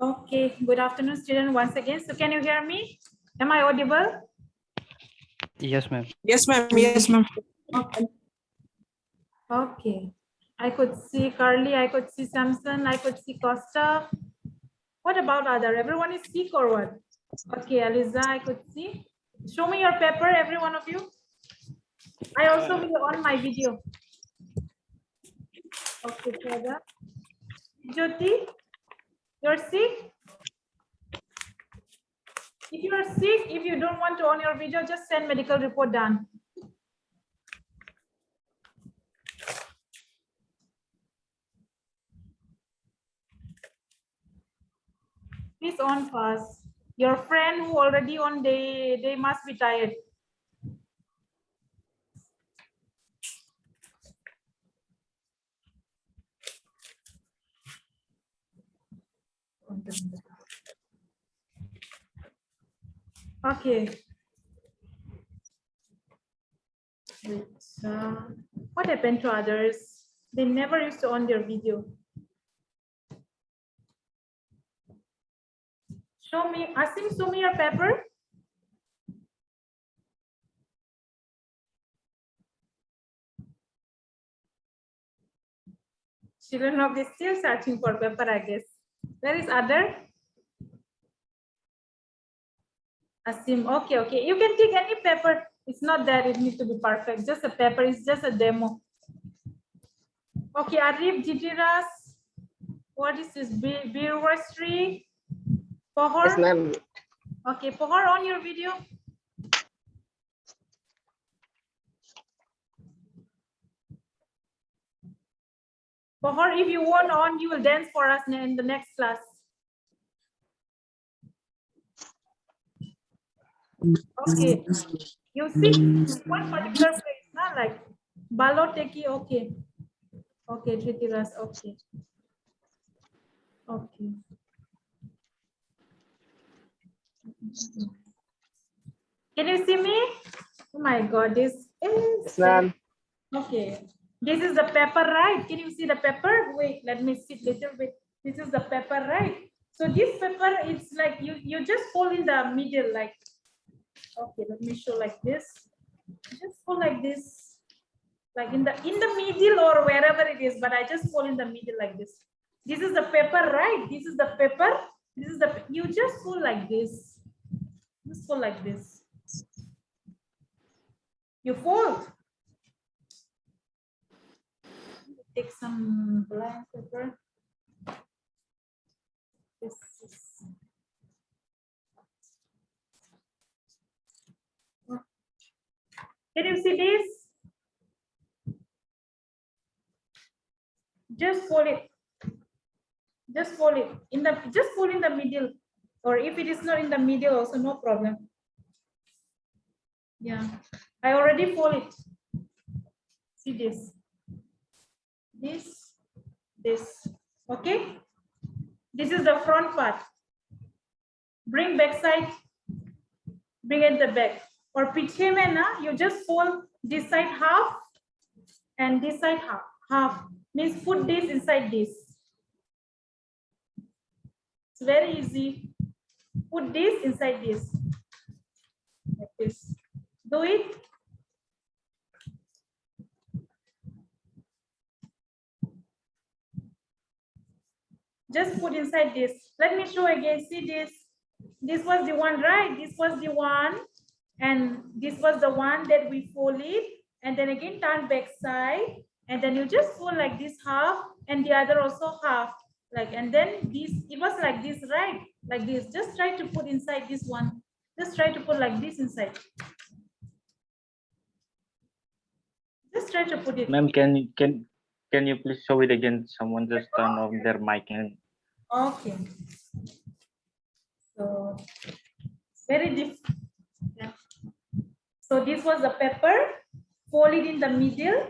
Okay, good afternoon, student, once again. So can you hear me? Am I audible? Yes, ma'am. Yes, ma'am. Yes, ma'am. Okay. Okay. I could see Carly, I could see Samson, I could see Costa. What about other? Everyone is sick or what? Okay, Aliza, I could see. Show me your paper, every one of you. I also will on my video. Okay, Sada. Jyoti, you're sick? If you are sick, if you don't want to on your video, just send medical report done. Please on fast. Your friend who already on, they must be tired. Okay. What happened to others? They never used to on their video. Show me, Asim, show me your paper. Children of this still searching for paper, I guess. Where is other? Asim, okay, okay. You can take any paper. It's not that it needs to be perfect. Just a paper, it's just a demo. Okay, Arif, Jijiras. What is this? Birwastri? Pohor? Yes, ma'am. Okay, Pohor, on your video. Pohor, if you want on, you will dance for us in the next class. Okay, you see one particular place, not like Baloteki, okay. Okay, Tritiras, okay. Okay. Can you see me? Oh my God, this is... Yes, ma'am. Okay. This is the pepper, right? Can you see the pepper? Wait, let me sit little bit. This is the pepper, right? So this pepper, it's like you just fold in the middle, like, okay, let me show like this. Just fold like this, like in the middle or wherever it is, but I just fold in the middle like this. This is the pepper, right? This is the pepper. This is the, you just fold like this. Just fold like this. You fold. Take some blank paper. This is... Can you see this? Just fold it. Just fold it in the, just fold in the middle, or if it is not in the middle, also no problem. Yeah, I already fold it. See this, this. Okay. This is the front part. Bring back side. Bring it the back. Or piche mein na, you just fold this side half and this side half. Half means put this inside this. It's very easy. Put this inside this. Like this. Do it. Just put inside this. Let me show again. See this. This was the one, right? This was the one. And this was the one that we folded. And then again, turn back side. And then you just fold like this half. And the other also half. Like, and then this, it was like this, right? Like this. Just try to put inside this one. Just try to put like this inside. Just try to put it. Ma'am, can you please show it again? Someone just turn off their mic and... Okay. So very different. Yeah. So this was the pepper. Fold it in the middle.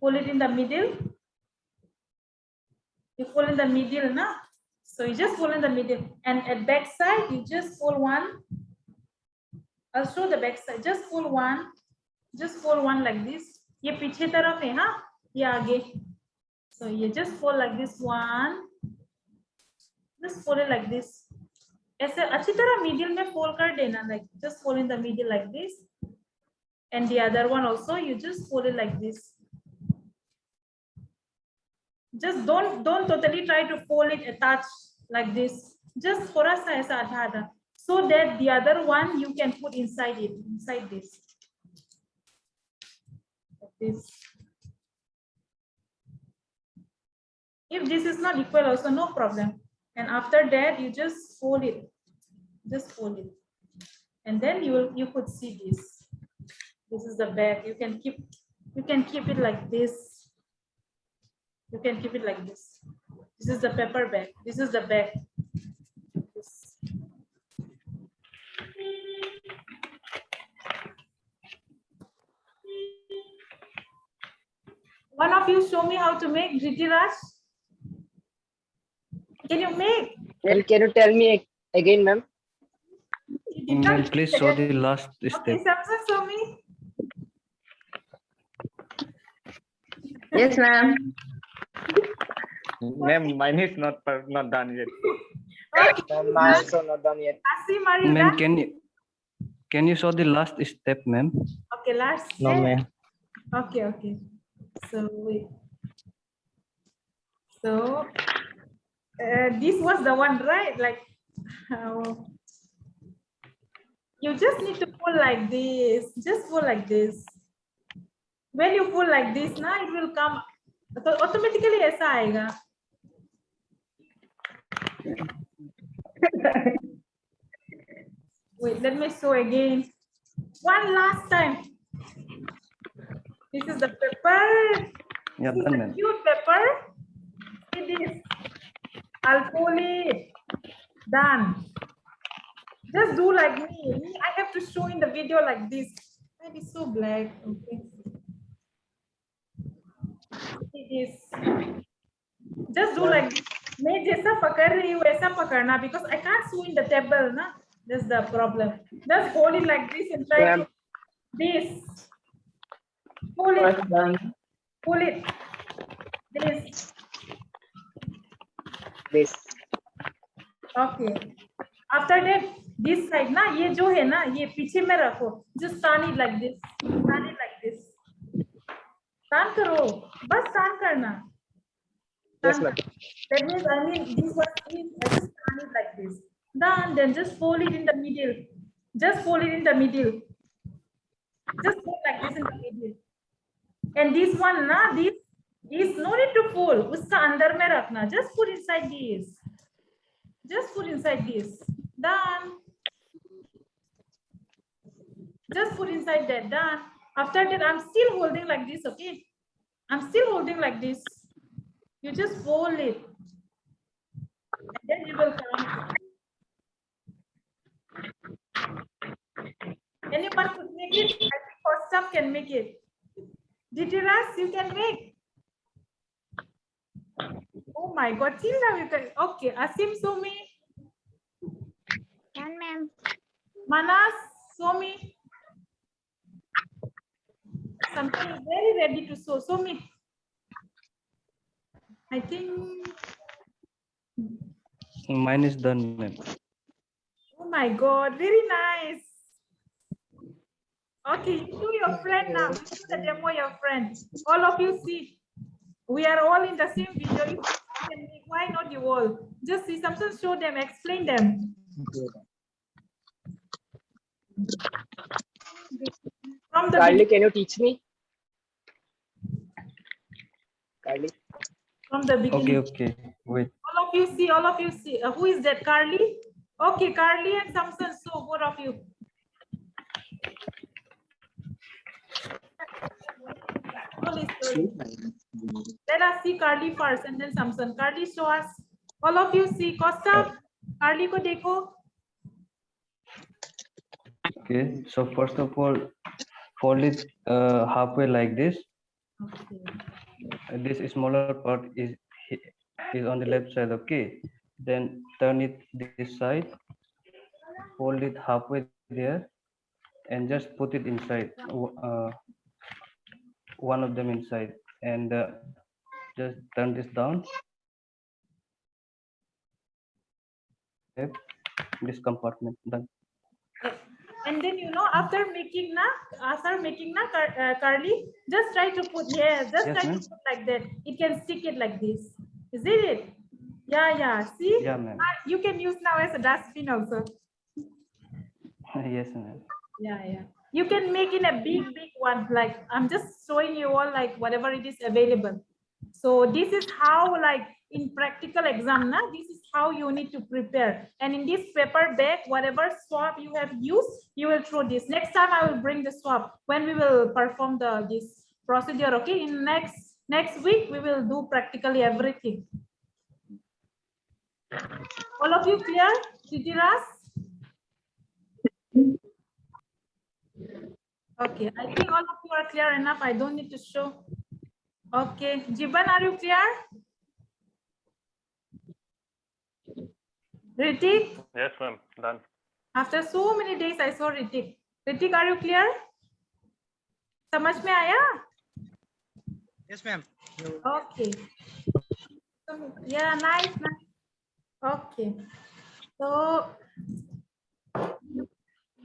Fold it in the middle. You fold in the middle, na? So you just fold in the middle. And at back side, you just fold one. I'll show the back side. Just fold one. Just fold one like this. ये पीछे तरफ है, हाँ? ये आगे. So you just fold like this one, Just fold it like this. ऐसे अच्छी तरह middle में fold कर देना, like just fold in the middle like this, and the other one also you just fold it like this. Just don't totally try to fold it attached like this. Just थोड़ा सा ऐसा आधा आधा, so that the other one you can put inside it, inside this. Like this. If this is not equal also, no problem. And after that, you just fold it. Just fold it. And then you could see this. This is the back. You can keep it like this. You can keep it like this. This is the paper bag. This is the bag. This. One of you show me how to make Dhritiraj. Can you make? Well, can you tell me again, ma'am? Ma'am, please show the last step. Okay, Samson, show me. Yes, ma'am. Ma'am, mine is not done yet. Okay. Ma'am, mine also not done yet. Asi Marina. Ma'am, can you show the last step, ma'am? Okay, last. No, step. ma'am. Okay. So wait. So this was the one, right? Like you just need to pull like this. Just pull like this. When you pull like this, now it will come. So automatically ऐसा आएगा. Wait, let me show again. One last time. This is the paper. Yeah, This is done, the ma'am. cute paper. See this. I'll pull it. Done. Just do like me. I have to show in the video like this. It is so black. Okay. See this. Just do like this. मैं जैसा पकड़ रही हूँ वैसा पकड़ना, because I can't show in the table ना. That's the problem. Just hold it like this and try to this. Pull it. Pull it. This. This. Okay. After that, this side ना, ये जो है ना, ये पीछे में रखो. Just turn it like this. Turn it like this. Turn करो. बस turn करना. Yes, ma'am. That means this was this. I just turn it like this. Done. Then just fold it in the middle. Just fold it in the middle. Just fold like this in the middle. And this one ना, this no need to fold. उसका अंदर में रखना. Just put inside this. Just put inside this. Done. Just put inside that. Done. After that, I'm still holding like this. Okay. I'm still holding like this. You just fold it. And then you will come. Anyone could make it? I think Kostaf can make it. Dhritiraj, you can make. Oh my God, Tilda, you can. Okay, Asim, show me. Can, ma'am. Manas, show me. Something is very ready to show. Show me. I think. Mine is done, ma'am. Oh my God, very nice. Okay, you do your friend now. You do the demo, your friend. All of you see. We are all in the same video. If you can make, why not you all? Just see something, show them, explain them. From the Carly, beginning, can you teach me? Carly. from the beginning. Okay. Wait. All of you see, all of you see. Who is that? Carly? Okay, Carly and Samson. So both of you. Slowly, slowly. Let us see Carly first and then Samson. Carly, show us. All of you see. Costa, Carly ko dekho. Okay. So first of all, fold it halfway like this. Okay. This smaller part is on the left side. Okay. Then turn it this side. Fold it halfway there, and just put it inside. One of them inside, and just turn this down. this compartment. Done. And then after making Carly, just try to put just Yes, try to ma'am. put like that. It can stick it like this. Is it? Yeah. See, Yeah, ma'am. you can use now as a dustbin also. Yes, ma'am. Yeah. You can make in a big one. Like I'm just showing you all like whatever it is available. So this is how like in practical exam, this is how you need to prepare. And in this paper bag, whatever swab you have used, you will throw this. Next time I will bring the swab when we will perform this procedure. Okay, in next week we will do practically everything. All of you clear? Titiras? Okay, I think all of you are clear enough. I don't need to show. Okay, Jiban, are you clear? Ritik? Yes, ma'am. Done. After so many days, I saw Ritik. Ritik, are you clear? समझ में आया? Yes, ma'am. Okay. Yeah, nice. Okay. So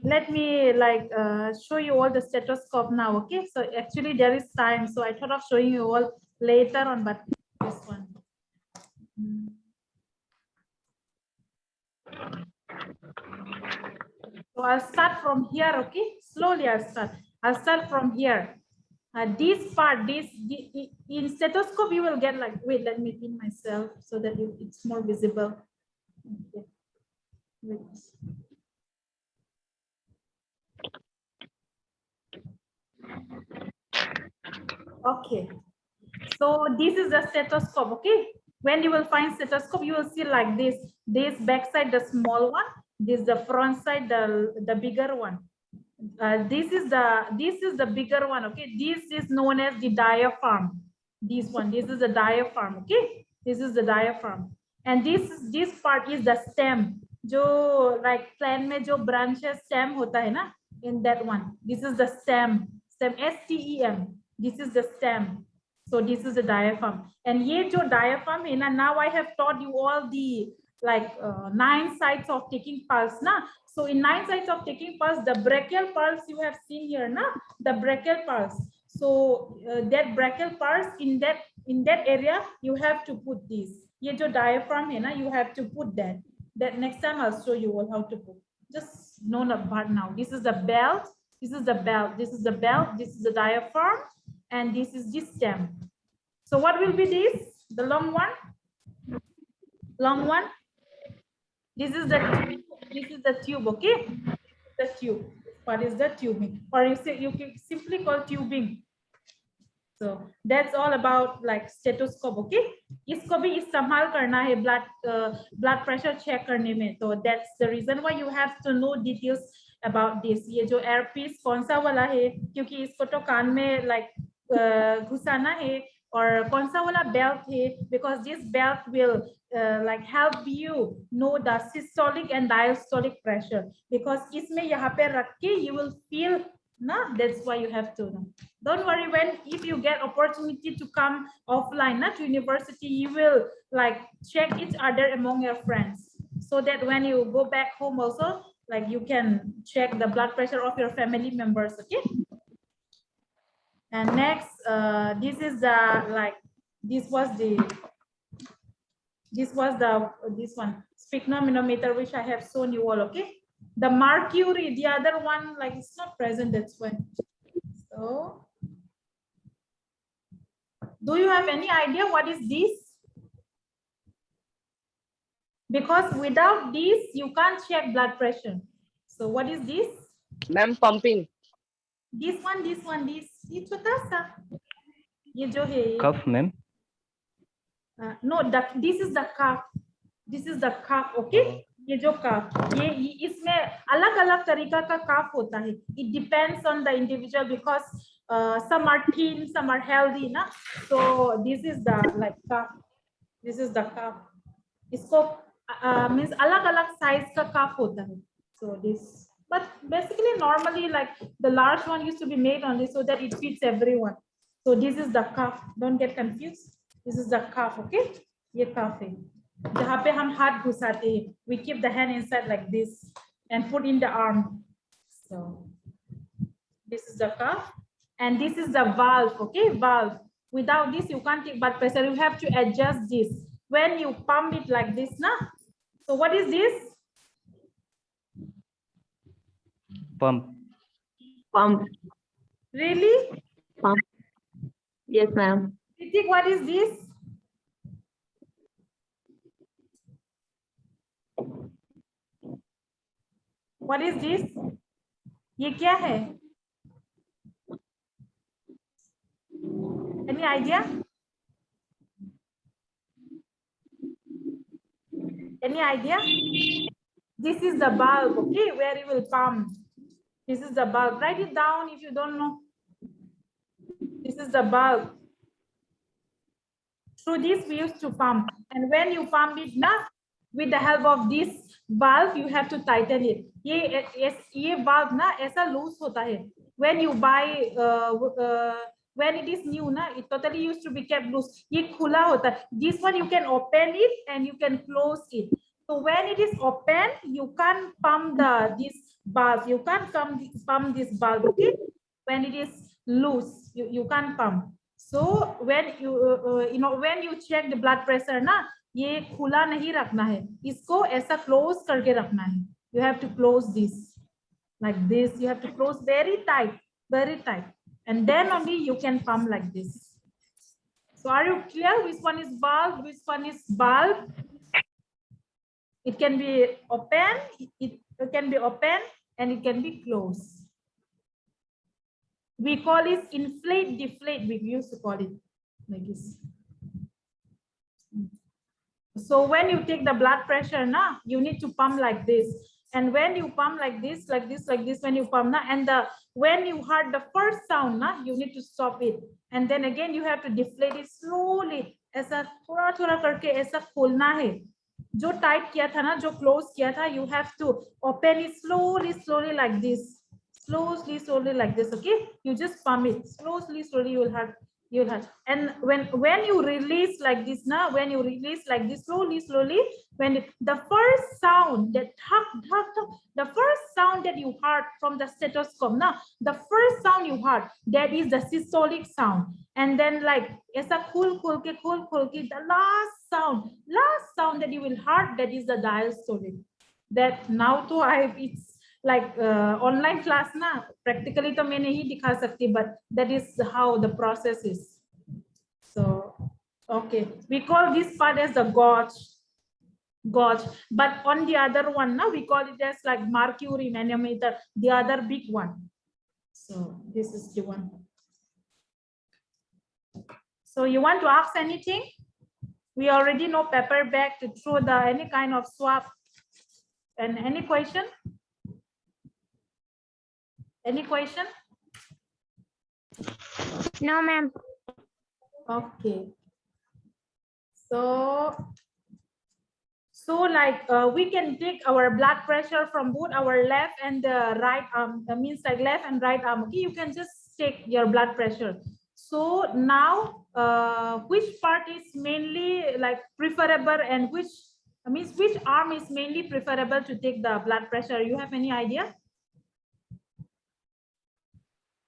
let me show you all the stethoscope now. Okay. So actually there is time, so I thought of showing you all later on, but this one. So I'll start from here. Okay. Slowly I'll start from here. This part, in stethoscope, you will get like, wait, let me pin myself so that it's more visible. Okay. Wait. Okay, so this is the stethoscope. Okay, when you will find stethoscope, you will see like this back side, the small one, this the front side, the bigger one. This is the bigger one. Okay, this is known as the diaphragm. This is the diaphragm. Okay, this is the diaphragm, and this part is the stem. जो like plant में जो branches stem होता है ना, in that one, this is the stem STEM. This is the stem. So this is the diaphragm, and ये जो diaphragm है ना, now I have taught you all the 9 sites of taking pulse na. So in 9 sites of taking pulse, the brachial pulse you have seen here na, the brachial pulse. So that brachial pulse, in that area you have to put this. ये जो diaphragm है ना, you have to put that. That next time I'll show you all how to put. Just know the part now. This is the belt. This is the belt. This is the belt. This is the diaphragm, and this is the stem. So what will be this? The long one. Long one. This is the tube. Okay, the tube. What is the tubing? Or you can simply call tubing. So that's all about like stethoscope. Okay, इसको भी इस्तेमाल करना है blood pressure check करने में. So that's the reason why you have to know details about this. ये जो earpiece कौन सा वाला है, क्योंकि इसको तो कान में like घुसाना है, और कौन सा वाला belt है, because this belt will like help you know the systolic and diastolic pressure, because इसमें यहाँ पे रख के you will feel na. That's why you have to know. Don't worry, if you get opportunity to come offline to university, you will like check each other among your friends, so that when you go back home also, like you can check the blood pressure of your family members. Okay. And next, this is the this one sphygmomanometer, which I have shown you all. Okay. The mercury, the other one, like it's not present. That's why. So, do you have any idea what is this? Because without this, you can't check blood pressure. So what is this? Ma'am, pumping. This ये छोटा सा, ये जो है Cuff, ma'am. No, this is the cuff. This is the cuff. Okay. ये जो cuff, ये इसमें अलग-अलग तरीका का cuff होता है. It depends on the individual, because some are thin, some are healthy, ना. So this is the like cuff. This is the cuff. इसको means अलग-अलग size का cuff होता है. So this, but basically normally like the large one used to be made only so that it fits everyone. So this is the cuff. Don't get confused. This is the cuff. Okay. ये cuff है. जहाँ पे हम हाथ घुसाते हैं, we keep the hand inside like this and put in the arm. So this is the cuff and this is the valve. Okay, valve. Without this you can't take blood pressure. You have to adjust this when you pump it like this now. So what is this? Pump. Pump. Really? Pump. Yes, ma'am. Ritik, what is this? What is this? ये क्या है? Any idea? Any idea? This is the bulb, okay, where you will pump. This is the bulb. Write it down if you don't know. This is the bulb. Through this we used to pump. And when you pump it now, with the help of this valve, you have to tighten it. ये valve ना ऐसा loose होता है. When you buy, when it is new ना, it totally used to be kept loose. ये खुला होता है. This one you can open it and you can close it. So when it is open, you can't pump this valve. You can't pump this valve. Okay. When it is loose, you can't pump. So when you when you check the blood pressure ना, ये खुला नहीं रखना है, इसको ऐसा close करके रखना है. You have to close this like this. You have to close very tight, and then only you can pump like this. So are you clear? Which one is valve? Which one is bulb? It can be open. It can be open and it can be closed. We call it inflate, deflate. We used to call it like this. So when you take the blood pressure now, you need to pump like this. And when you pump like this, when you pump now, and when you heard the first sound now, you need to stop it. And then again, you have to deflate it slowly. ऐसा थोड़ा थोड़ा करके ऐसा खोलना है. जो tight किया था ना, जो क्लोज किया था, you have to open it slowly like this. Slowly like this. Okay, you just pump it slowly. You'll have. And when you release like this now, when you release like this slowly, when the first sound that the first sound that you heard from the stethoscope now, the first sound you heard, that is the systolic sound. And then like ऐसा खोल के the last sound that you will heard, that is the diastolic. That now to it's like online class na, practically to maine nahi dikha sakti, but that is how the process is. So okay, we call this part as the gauge, but on the other one now we call it as like mercury manometer, the other big one. So this is the one. So you want to ask anything? We already know paper bag to throw the any kind of swab. And any question? Any question? No, ma'am. Okay. So like we can take our blood pressure from both our left and the right arm. That means like left and right arm. Okay, you can just take your blood pressure. So now, which part is mainly like preferable, and which arm is mainly preferable to take the blood pressure? You have any idea?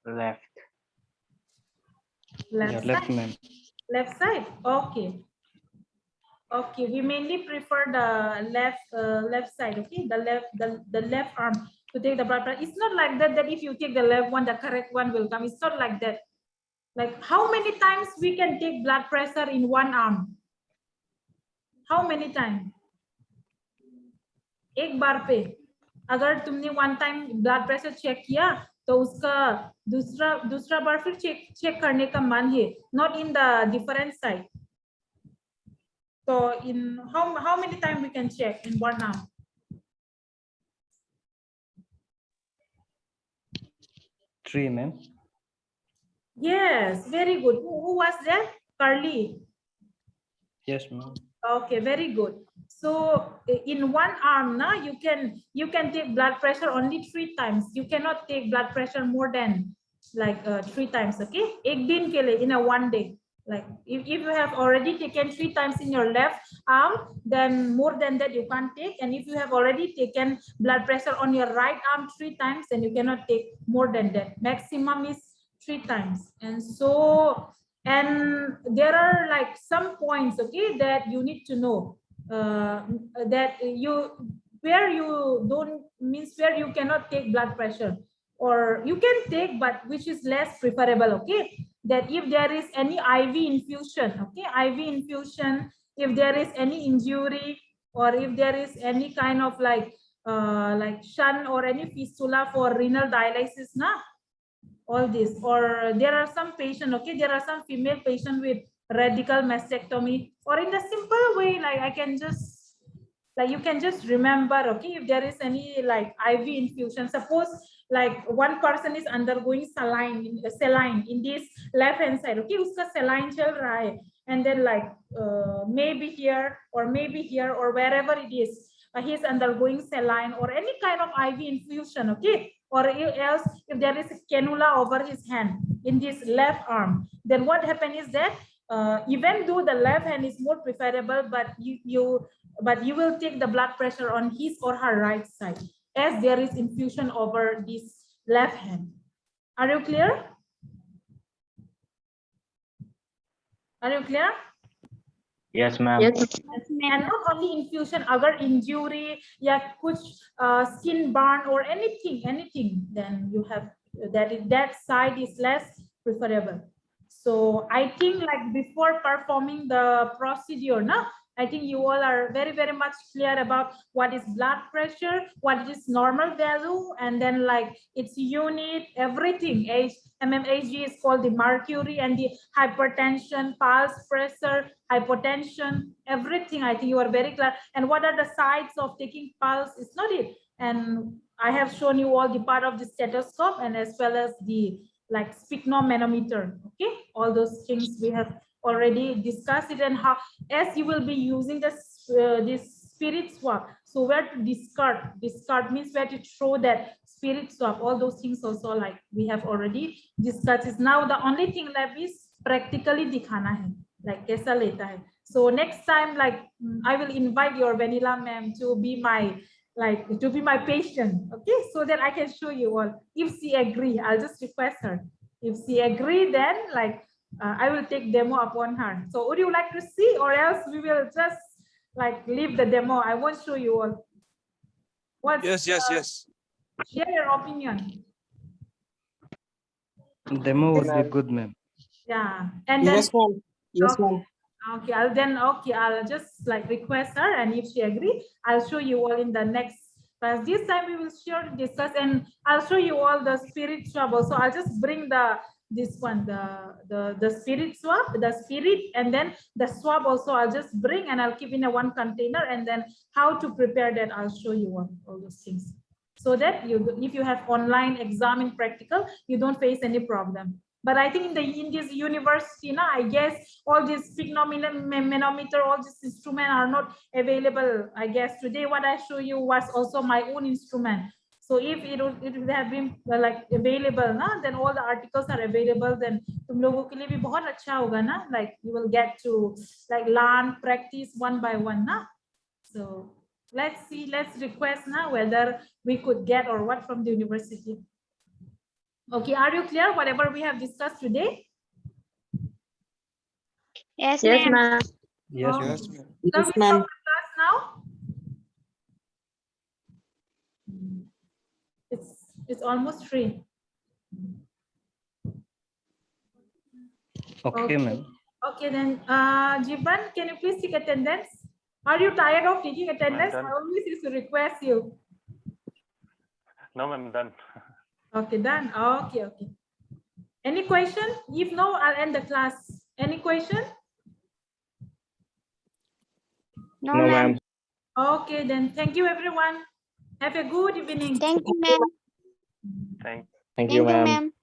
Left. Yeah, left, ma'am. Left side. Okay. Okay, we mainly prefer the left side. Okay, the left arm to take the blood pressure. It's not like that if you take the left one, the correct one will come. It's not like that. Like how many times we can take blood pressure in one arm? How many times? एक बार पे अगर तुमने one time blood pressure check किया, तो उसका दूसरा बार फिर check करने का मन है, not in the different side. So in how many times we can check in one arm? 3, ma'am. Yes, very good. Who was that? Carly. Yes, ma'am. Okay, very good. So in one arm now you can take blood pressure only 3 times. You cannot take blood pressure more than like 3 times. Okay, एक दिन के लिए, in a one day. Like if you have already taken 3 times in your left arm, then more than that you can't take. And if you have already taken blood pressure on your right arm 3 times, then you cannot take more than that. Maximum is 3 times. And so, and there are like some points, okay, that you need to know, that where you don't, means where you cannot take blood pressure, or you can take, but which is less preferable, okay? That if there is any IV infusion, okay, IV infusion, if there is any injury, or if there is any kind of like shunt or any fistula for renal dialysis, na, all this. Or there are some patient, okay, there are some female patient with radical mastectomy, or in the simple way, like I can just, like you can just remember, okay, if there is any like IV infusion, suppose like one person is undergoing saline in this left hand side, okay, uska saline chal raha hai, and then like maybe here or wherever it is, he's undergoing saline or any kind of IV infusion, okay, or else if there is a cannula over his hand in this left arm, then what happens is that even though the left hand is more preferable, but you will take the blood pressure on his or her right side, as there is infusion over this left hand. Are you clear? Are you clear? Yes, ma'am. Yes. And not only infusion, agar injury, ya kuch skin burn or anything, then you have that side is less preferable. So I think like before performing the procedure, na, I think you all are very, very much clear about what is blood pressure, what is normal value, and then like its unit, everything. mmHg is called the mercury, and the hypertension, pulse pressure, hypotension, everything. I think you are very clear. And what are the sides of taking pulse? It's not it. And I have shown you all the part of the stethoscope, and as well as the like sphygmomanometer. Okay, all those things we have already discussed it, and how as you will be using this spirit swab, so where to discard means where to throw that spirit swab, all those things also like we have already discussed. Is now the only thing left is practically dikhana hai, like kaisa leta hai. So next time, like I will invite your Vanilla ma'am to be my patient, okay, so that I can show you all. If she agree, I'll just request her. If she agree, then like I will take demo upon her. So would you like to see, or else we will just like leave the demo? I won't show you all. What? Yes. Share your opinion. Demo would be good, ma'am. Yeah, and then ma'am. Yes, okay. ma'am. Okay, I'll just like request her, and if she agree, I'll show you all in the next class. This time we will sure discuss, and I'll show you all the spirit swab also. I'll just bring this one, the spirit swab, the spirit, and then the swab also I'll just bring, and I'll keep in a one container, and then how to prepare that I'll show you all those things, so that if you have online exam in practical, you don't face any problem. But I think in this university, I guess all these sphygmomanometer, all these instruments are not available. I guess today what I show you was also my own instrument. So if it would have been like available, then all the articles are available. Then तुम लोगों के लिए भी बहुत अच्छा होगा ना. Like you will get to like learn, practice one by one, na. So let's see. Let's request now whether we could get or what from the university. Okay, are you clear whatever we have discussed today? Yes, ma'am. Yes, Okay. ma'am. Yes, ma'am. So we stop the class now. It's almost 3. Okay, ma'am. Okay, then Jibran, can you please take attendance? Are you tired of taking attendance? done. I always used to request you. No, ma'am, done. Okay, done. Okay. Any question? If no, I'll end the class. Any question? No, No, ma'am. ma'am. Okay, then thank you, everyone. Have a good evening. Thank you, ma'am. Thank Thank you, you, ma'am. ma'am.